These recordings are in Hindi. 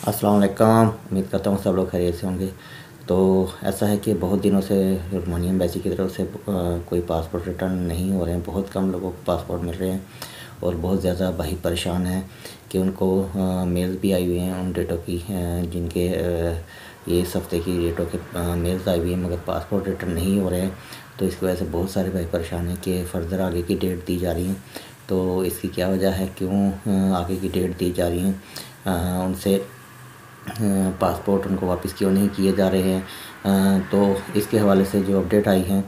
अस्सलाम वालेकुम। उम्मीद करता हूँ सब लोग खैरियत से होंगे। तो ऐसा है कि बहुत दिनों से रोमानिया एम्बेसी की तरफ से कोई पासपोर्ट रिटर्न नहीं हो रहे हैं। बहुत कम लोगों को पासपोर्ट मिल रहे हैं और बहुत ज़्यादा भाई परेशान हैं कि उनको मेल्स भी आई हुई हैं उन डेटों की, जिनके ये इस हफ्ते की डेटों के मेल्स आई हुई हैं, मगर पासपोर्ट रिटर्न नहीं हो रहे हैं। तो इसकी वजह से बहुत सारे भाई परेशान हैं कि फ़र्दर आगे की डेट दी जा रही हैं। तो इसकी क्या वजह है, क्यों आगे की डेट दी जा रही हैं, उनसे पासपोर्ट उनको वापस क्यों नहीं किए जा रहे हैं। तो इसके हवाले से जो अपडेट आई है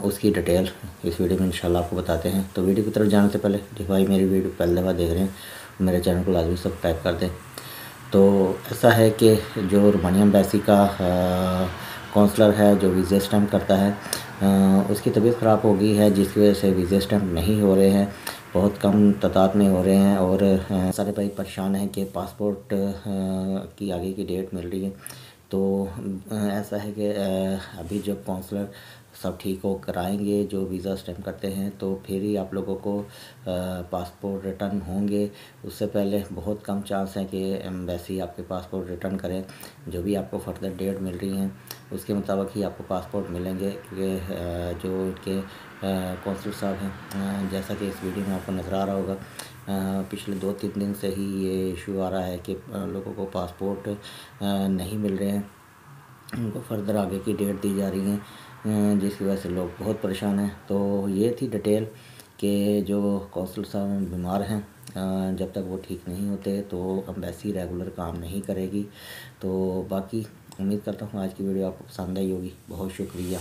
उसकी डिटेल इस वीडियो में इंशाल्लाह आपको बताते हैं। तो वीडियो की तरफ जाने से पहले जो भाई मेरी वीडियो पहली दफ़ा देख रहे हैं मेरे चैनल को लाजमी सब्सक्राइब कर दें। तो ऐसा है कि जो रोमानिया एम्बेसी का काउंसलर है जो वीज़ा स्टैम्प करता है, उसकी तबीयत ख़राब हो गई है, जिसकी वजह से वीज़ा स्टैम्प नहीं हो रहे हैं, बहुत कम तादाद में हो रहे हैं। और सारे भाई परेशान हैं कि पासपोर्ट की आगे की डेट मिल रही है। तो ऐसा है कि अभी जब काउंसलर सब ठीक हो कराएंगे जो वीज़ा स्टैम्प करते हैं, तो फिर ही आप लोगों को पासपोर्ट रिटर्न होंगे। उससे पहले बहुत कम चांस है कि एम्बेसी आपके पासपोर्ट रिटर्न करें। जो भी आपको फर्दर डेट मिल रही हैं उसके मुताबिक ही आपको पासपोर्ट मिलेंगे, क्योंकि जो इनके कौंसल साहब हैं, जैसा कि इस वीडियो में आपको नज़र आ रहा होगा, पिछले 2-3 दिन से ही ये इशू आ रहा है कि लोगों को पासपोर्ट नहीं मिल रहे हैं, उनको फ़र्दर आगे की डेट दी जा रही है, जिसकी वजह से लोग बहुत परेशान हैं। तो ये थी डिटेल कि जो कौंसल साहब बीमार हैं, जब तक वो ठीक नहीं होते तो एम्बेसी रेगुलर काम नहीं करेगी। तो बाकी उम्मीद करता हूँ आज की वीडियो आपको पसंद आई होगी। बहुत शुक्रिया।